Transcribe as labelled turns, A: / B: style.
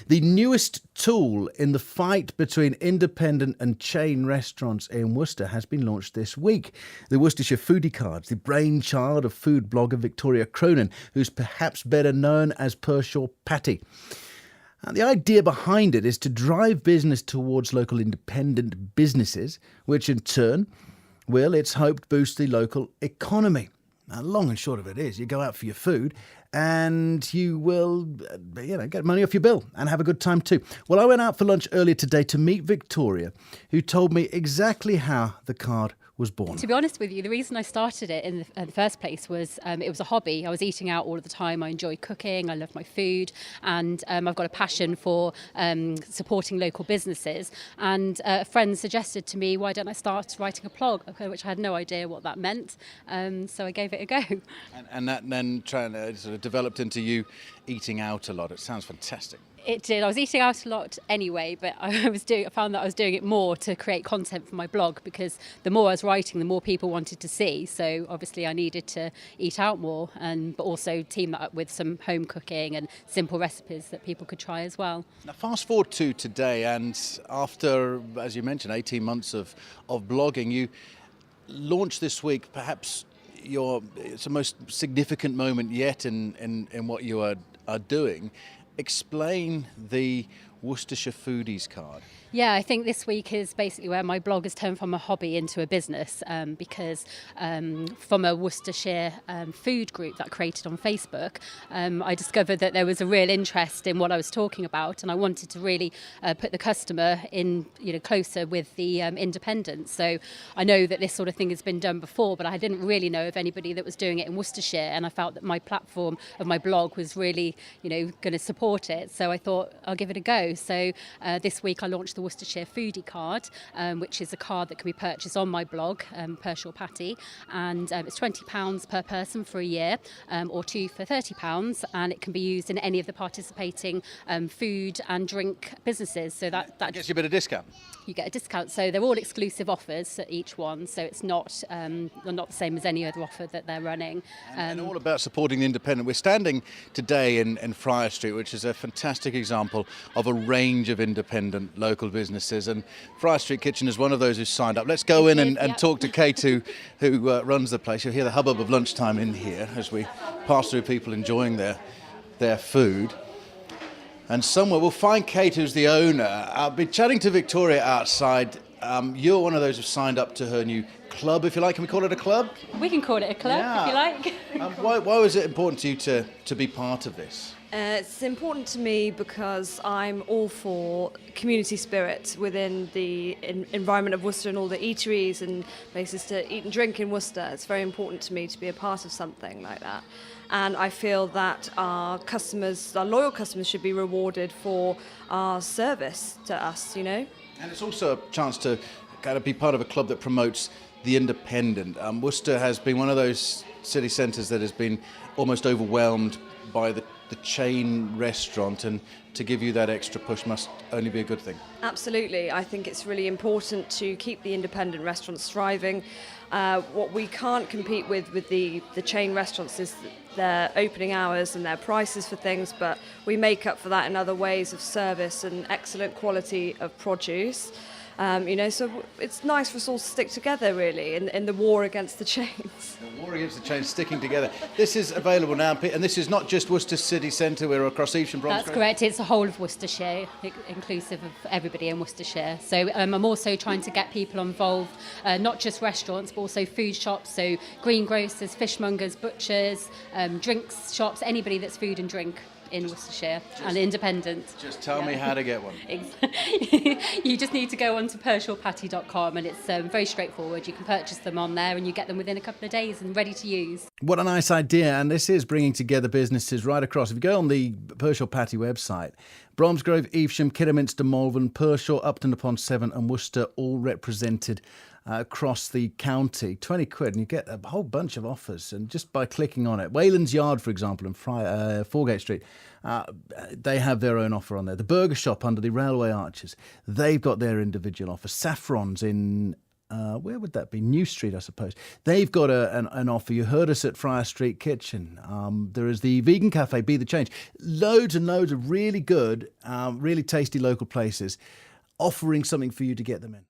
A: The newest tool in the fight between independent and chain restaurants in Worcester has been launched this week. The Worcestershire Foodie Card, the brainchild of food blogger Victoria Cronin, who's perhaps better known as Pershore Patty. And the idea behind it is to drive business towards local independent businesses, which in turn will, it's hoped, boost the local economy. Now, long and short of it is, you go out for your food and you will, get money off your bill and have a good time too. Well, I went out for lunch earlier today to meet Victoria, who told me exactly how the card was born.
B: To be honest with you, the reason I started it in the first place was it was a hobby. I was eating out all of the time. I enjoy cooking. I love my food, and I've got a passion for supporting local businesses. And a friend suggested to me, why don't I start writing a blog, which I had no idea what that meant. So I gave it a go.
C: And that then sort of developed into you eating out a lot. It sounds fantastic.
B: It did. I was eating out a lot anyway, but I found that I was doing it more to create content for my blog, because the more I was writing, the more people wanted to see. So obviously I needed to eat out more, but also team that up with some home cooking and simple recipes that people could try as well.
C: Now fast forward to today, and after, as you mentioned, 18 months of blogging, you launched this week perhaps it's the most significant moment yet in what you are doing. Explain the Worcestershire Foodies Card.
B: Yeah, I think this week is basically where my blog has turned from a hobby into a business, because from a Worcestershire food group that I created on Facebook, I discovered that there was a real interest in what I was talking about, and I wanted to really put the customer in, closer with the independents. So I know that this sort of thing has been done before, but I didn't really know of anybody that was doing it in Worcestershire, and I felt that my platform of my blog was really, going to support it. So I thought I'll give it a go. So this week I launched the Worcestershire Foodie Card, which is a card that can be purchased on my blog, Pershore Patty, and it's £20 per person for a year, or two for £30, and it can be used in any of the participating food and drink businesses. So that
C: gets you a bit of discount.
B: You get a discount. So they're all exclusive offers at each one. So it's not they're not the same as any other offer that they're running.
C: And all about supporting the independent. We're standing today in Friar Street, which is a fantastic example of a range of independent local businesses. And Friar Street Kitchen is one of those who's signed up. Let's go in and talk to Kate, who runs the place. You'll hear the hubbub of lunchtime in here as we pass through people enjoying their food. And somewhere we'll find Kate, who's the owner. I'll be chatting to Victoria outside. You're one of those who've signed up to her new club, if you like. Can we call it a club?
B: We can call it a club, if you like.
C: Why was it important to you to be part of this?
D: It's important to me because I'm all for community spirit within the environment of Worcester and all the eateries and places to eat and drink in Worcester. It's very important to me to be a part of something like that. And I feel that our loyal customers should be rewarded for our service to us, And
C: it's also a chance to kind of be part of a club that promotes the independent. Worcester has been one of those city centres that has been almost overwhelmed by the chain restaurant, and to give you that extra push must only be a good thing.
D: Absolutely. I think it's really important to keep the independent restaurants thriving. What we can't compete with the chain restaurants is their opening hours and their prices for things, but we make up for that in other ways of service and excellent quality of produce. So it's nice for us all to stick together, really, in the war against the chains.
C: The war against the chains, sticking together. This is available now, and this is not just Worcester City Centre, we're across Evesham, Bromsgrove.
B: That's correct, it's the whole of Worcestershire, inclusive of everybody in Worcestershire. So I'm also trying to get people involved, not just restaurants, but also food shops, so greengrocers, fishmongers, butchers, drinks shops, anybody that's food and drink in Worcestershire and independent.
C: Just tell me how to get one.
B: You just need to go on to pershorepatty.com, and it's very straightforward. You can purchase them on there and you get them within a couple of days and ready to use.
A: What a nice idea, and this is bringing together businesses right across. If you go on the Pershore Patty website, Bromsgrove, Evesham, Kidderminster, Malvern, Pershore, Upton-upon-Severn and Worcester all represented across the county. 20 quid and you get a whole bunch of offers, and just by clicking on it. Wayland's Yard, for example, in Foregate Street, they have their own offer on there. The Burger Shop under the Railway Arches, they've got their individual offer. Saffron's in where would that be? New Street, I suppose. They've got an offer. You heard us at Friar Street Kitchen. There is the vegan cafe, Be the Change. Loads and loads of really good, really tasty local places offering something for you to get them in.